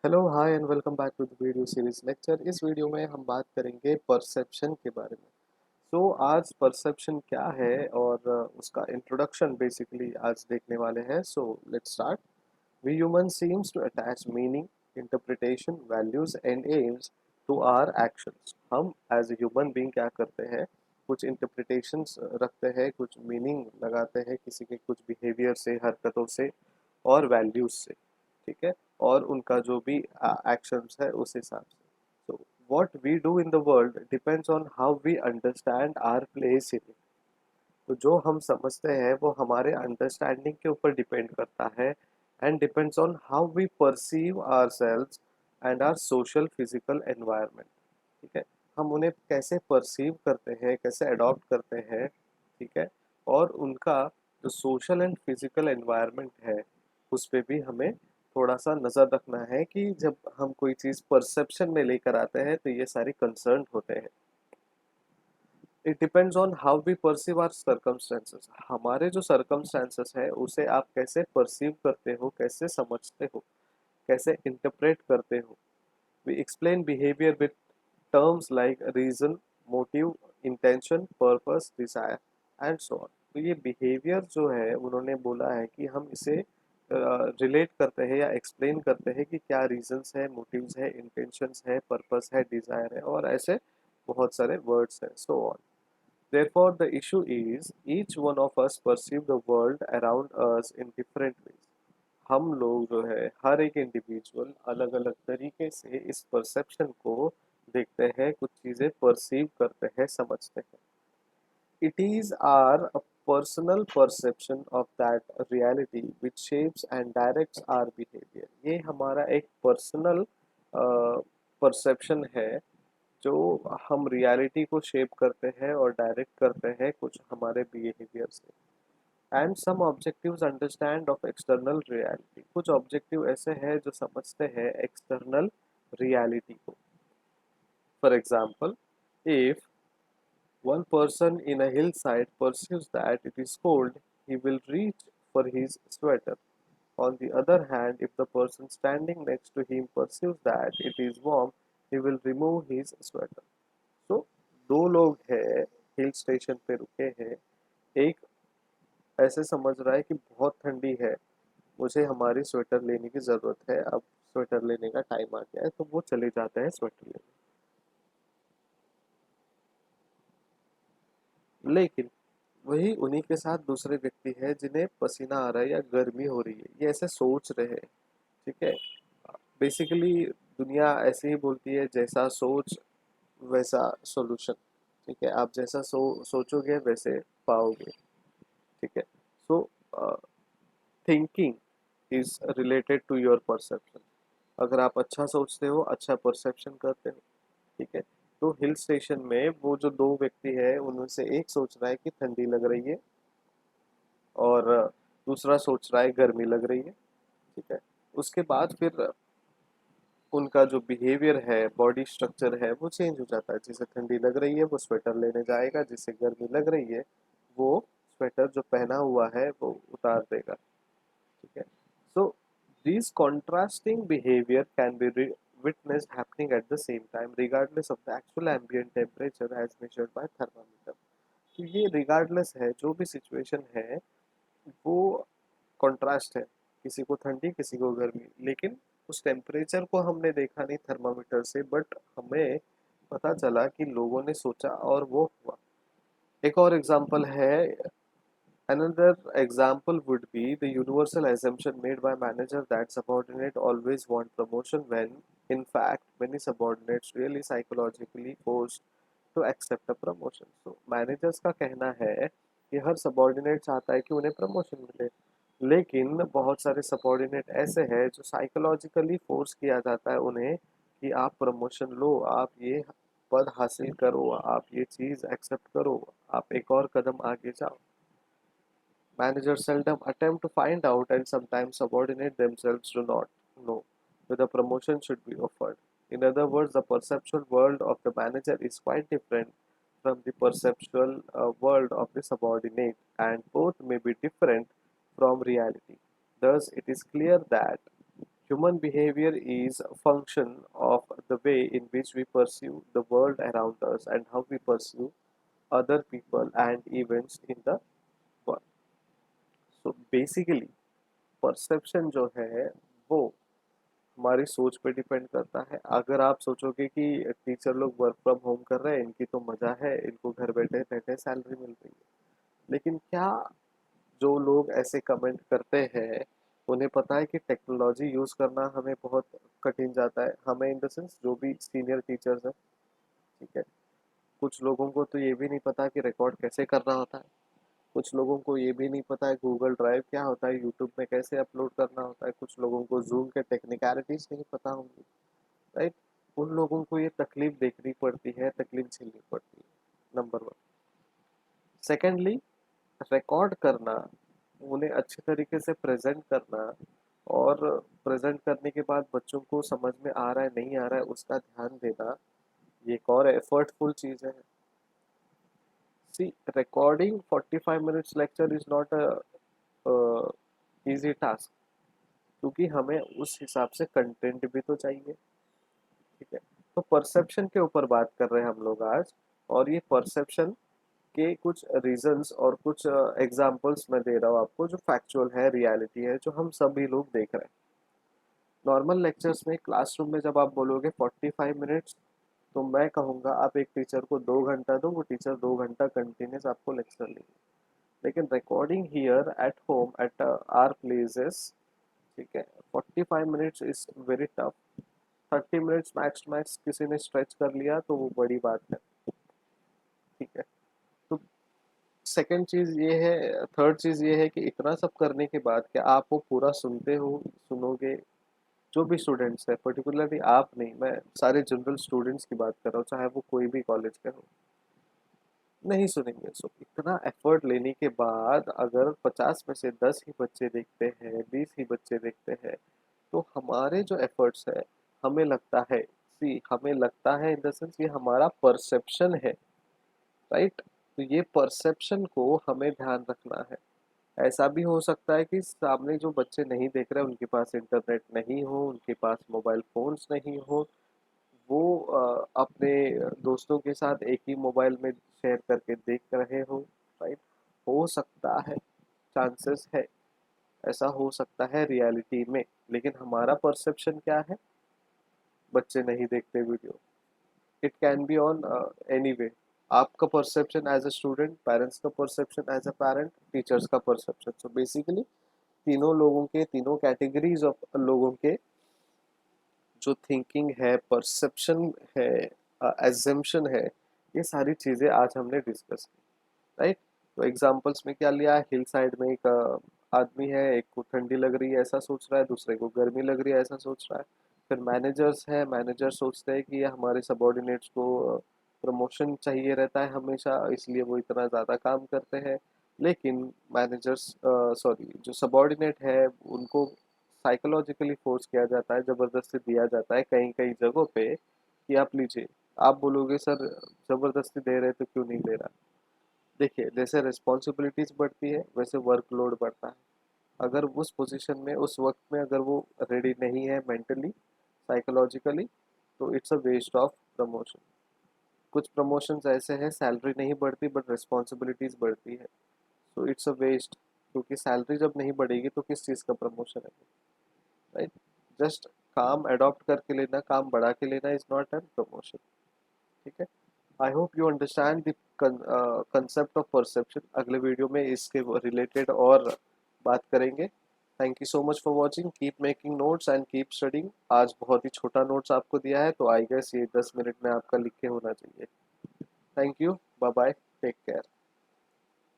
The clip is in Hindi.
Hello hi and welcome back to the video series lecture. इस वीडियो में हम बात करेंगे परसेप्शन के बारे में। आज परसेप्शन क्या है और उसका इंट्रोडक्शन बेसिकली आज देखने वाले हैं। Let's start. We human seems to attach meaning, interpretation, values and aims to our actions. हम एज ए ह्यूमन बीइंग क्या करते हैं, कुछ इंटरप्रिटेशंस रखते हैं, कुछ मीनिंग लगाते हैं किसी के कुछ बिहेवियर से, हरकतों से और वैल्यूज से। ठीक है। और उनका जो भी एक्शंस है उस हिसाब से। So what we do in the world depends on how we understand our place in it. तो जो हम समझते हैं वो हमारे अंडरस्टैंडिंग के ऊपर डिपेंड करता है and depends on how we perceive ourselves and our social physical environment. ठीक है। हम उन्हें कैसे परसीव करते हैं, कैसे अडॉप्ट करते हैं। ठीक है। और उनका जो सोशल एंड फिजिकल एनवायरनमेंट है उस पे भी हमें थोड़ा सा नज़र रखना है कि जब हम कोई चीज़ परसेप्शन में लेकर आते हैं तो ये सारी कंसर्न होते हैं। It depends on how we perceive our circumstances. हमारे जो सर्कमस्टेंसेस है उसे आप कैसे परसीव करते हो, कैसे समझते हो, कैसे इंटरप्रेट करते हो। We explain behaviour with terms like reason, motive, intention, purpose, desire and so on. तो ये बिहेवियर जो है उन्होंने बोला है कि हम इसे रिलेट करते हैं या एक्सप्लेन करते हैं कि क्या रीजंस है, मोटिव्स है, इंटेंशंस है, पर्पस है, डिजायर है और ऐसे बहुत सारे वर्ड्स हैं, so on. Therefore, the issue is each one of us perceive the world around us in different ways. हम लोग जो है हर एक इंडिविजुअल अलग अलग तरीके से इस परसेप्शन को देखते हैं, कुछ चीज़ें परसीव करते हैं, समझते हैं। It is our personal perception of that reality which shapes and directs our behavior. ये हमारा एक पर्सनल परसेप्शन है जो हम रियलिटी को शेप करते हैं और डायरेक्ट करते हैं कुछ हमारे बिहेवियर से। And some objectives understand of external reality. कुछ ऑब्जेक्टिव ऐसे हैं जो समझते हैं एक्सटर्नल रियलिटी को। For example, if one person in a hillside perceives that it is cold, he will reach for his sweater. On the other hand, if the person standing next to him perceives that it is warm, he will remove his sweater. So, दो लोग हैं, हिल स्टेशन पे रुके हैं। एक ऐसे समझ रहा है कि बहुत ठंडी है, मुझे हमारी स्वेटर लेने की ज़रूरत है, अब स्वेटर लेने का टाइम आ गया है, तो वो चले जाते हैं स्वेटर लेने। लेकिन वही उन्हीं के साथ दूसरे व्यक्ति है जिन्हें पसीना आ रहा है या गर्मी हो रही है, ये ऐसे सोच रहे हैं। ठीक है। बेसिकली दुनिया ऐसे ही बोलती है, जैसा सोच वैसा सॉल्यूशन। ठीक है। आप जैसा सोचोगे वैसे पाओगे। ठीक है। So thinking is related to your perception. अगर आप अच्छा सोचते हो, अच्छा परसेप्शन करते हो। ठीक है। तो हिल स्टेशन में वो जो दो व्यक्ति है उनमें से एक सोच रहा है कि ठंडी लग रही है और दूसरा सोच रहा है गर्मी लग रही है। ठीक है। उसके बाद फिर उनका जो बिहेवियर है, बॉडी स्ट्रक्चर है, वो चेंज हो जाता है। जिसे ठंडी लग रही है वो स्वेटर लेने जाएगा, जिसे गर्मी लग रही है वो स्वेटर जो पहना हुआ है वो उतार देगा। ठीक है। सो these contrasting behavior can be witnessed happening at the same time regardless of the actual ambient temperature as measured by thermometer। तो ये रिगार्डलेस है, जो भी सिचुएशन है वो कंट्रास्ट है, किसी को ठंडी किसी को गर्मी, लेकिन उस टेम्परेचर को हमने देखा नहीं थर्मामीटर से, बट हमें पता चला कि लोगों ने सोचा और वो हुआ। एक और एग्जांपल है। Another example would be the universal assumption made by manager that subordinate always want promotion when, in fact, many subordinates really psychologically forced to accept a promotion. So managers का कहना है कि हर subordinate चाहता है कि उन्हें promotion मिले, लेकिन बहुत सारे subordinate ऐसे हैं जो psychologically force किया जाता है उन्हें कि आप promotion लो, आप ये पद हासिल करो, आप ये चीज़ accept करो, आप एक और कदम आगे जाओ। Managers seldom attempt to find out, and sometimes subordinate themselves do not know whether promotion should be offered. In other words, the perceptual world of the manager is quite different from the perceptual world of the subordinate, and both may be different from reality. Thus, it is clear that Human behavior is a function of the way in which we perceive the world around us and how we perceive other people and events in the world. So basically perception जो है वो हमारी सोच पे डिपेंड करता है। अगर आप सोचोगे कि टीचर लोग वर्क फ्रॉम होम कर रहे हैं, इनकी तो मजा है, इनको घर बैठे बैठे सैलरी मिल रही है, लेकिन क्या जो लोग ऐसे कमेंट करते हैं उन्हें पता है कि टेक्नोलॉजी यूज करना हमें बहुत कठिन जाता है? हमें इन द सेंस जो भी सीनियर टीचर्स हैं, ठीक है, कुछ लोगों को तो ये भी नहीं पता कि रिकॉर्ड कैसे करना होता है, कुछ लोगों को ये भी नहीं पता है गूगल ड्राइव क्या होता है, यूट्यूब में कैसे अपलोड करना होता है, कुछ लोगों को जूम के टेक्निकलिटीज नहीं पता होंगी, राइट? उन लोगों को ये तकलीफ देखनी पड़ती है, तकलीफ झेलनी पड़ती है, नंबर वन। सेकेंडली, रिकॉर्ड करना, उन्हें अच्छे तरीके से प्रेजेंट करना, और प्रेजेंट करने के बाद बच्चों को समझ में आ रहा है नहीं आ रहा है उसका ध्यान देना, ये एक और एफर्टफुल चीज़ है। सी, recording 45 minutes lecture is not a easy task, क्योंकि हमें उस हिसाब से कंटेंट भी तो चाहिए, ठीक है? तो परसेप्शन के ऊपर बात कर रहे हैं हम लोग आज, और ये परसेप्शन के कुछ रीजंस और कुछ एग्जांपल्स मैं दे रहा हूँ आपको, जो फैक्चुअल है, रियलिटी है, जो हम सभी लोग देख रहे हैं। नॉर्मल लेक्चर्स में क्लासरूम में जब आप बोलोगे 45 मिनट्स, तो मैं कहूँगा आप एक टीचर को 2 घंटा दो, वो टीचर 2 घंटा कंटिन्यूस आपको लेक्चर लेंगे। लेकिन recording here at home at our places, ठीक है, 45 minutes is very tough. 30 minutes max to max किसी ने स्ट्रेच कर लिया तो वो बड़ी बात है, ठीक है? तो सेकंड चीज़ ये है, थर्ड चीज़ ये है कि इतना सब करने के बाद क्या आप वो पूरा सुनते हो, सुनोगे? जो भी स्टूडेंट्स है, पर्टिकुलरली आप नहीं, मैं सारे जनरल स्टूडेंट्स की बात कर रहा हूँ, चाहे वो कोई भी कॉलेज के हो, नहीं सुनेंगे। सो इतना एफर्ट लेने के बाद अगर 50 में से 10 ही बच्चे देखते हैं, 20 ही बच्चे देखते हैं, तो हमारे जो एफर्ट्स है, हमें लगता है, सी हमें लगता है इन द सेंस ये हमारा परसेप्शन है, राइट? तो ये परसेप्शन को हमें ध्यान रखना है। ऐसा भी हो सकता है कि सामने जो बच्चे नहीं देख रहे उनके पास इंटरनेट नहीं हो, उनके पास मोबाइल फोन्स नहीं हो, वो अपने दोस्तों के साथ एक ही मोबाइल में शेयर करके देख रहे हो, राइट? हो सकता है, चांसेस है, ऐसा हो सकता है रियलिटी में। लेकिन हमारा परसेप्शन क्या है? बच्चे नहीं देखते video, it can be on any way. आपका perception as a student, parents का perception as a parent, teachers का परसेप्शन। सो बेसिकली तीनों लोगों के, तीनों कैटेगरीज ऑफ लोगों के जो थिंकिंग है, परसेप्शन है, एजम्पशन है, ये सारी चीज़ें आज हमने डिस्कस की, राइट? तो एग्जांपल्स में क्या लिया? हिल साइड में एक आदमी है, एक को ठंडी लग रही है ऐसा सोच रहा है, दूसरे को गर्मी लग रही है ऐसा सोच रहा है। फिर मैनेजर्स है, मैनेजर सोचते हैं कि ये हमारे सबॉर्डिनेट्स को प्रमोशन चाहिए रहता है हमेशा, इसलिए वो इतना ज़्यादा काम करते हैं। लेकिन मैनेजर्स, सॉरी, जो सबॉर्डिनेट है उनको साइकोलॉजिकली फोर्स किया जाता है, ज़बरदस्ती दिया जाता है कई कई जगहों पे कि आप लीजिए। आप बोलोगे सर ज़बरदस्ती दे रहे तो क्यों नहीं ले रहा? देखिए, जैसे रिस्पॉन्सिबिलिटीज बढ़ती है वैसे वर्कलोड बढ़ता है। अगर उस पोजीशन में, उस वक्त में अगर वो रेडी नहीं है मेंटली, साइकोलॉजिकली, तो it's a waste of promotion. कुछ प्रमोशंस ऐसे हैं सैलरी नहीं बढ़ती बट रिस्पॉन्सिबिलिटीज बढ़ती है, तो इट्स अ वेस्ट, क्योंकि सैलरी जब नहीं बढ़ेगी तो किस चीज़ का प्रमोशन है, राइट? जस्ट काम अडॉप्ट करके लेना, काम बढ़ा के लेना इज नॉट एन प्रमोशन, ठीक है? I hope you understand the concept of perception. अगले वीडियो में इसके रिलेटेड और बात करेंगे। Thank you so much for watching, keep making notes and keep studying. आज बहुत ही छोटा नोट्स आपको दिया है, तो आई गेस ये 10 मिनट में आपका लिख के होना चाहिए। Thank you, bye bye, take care.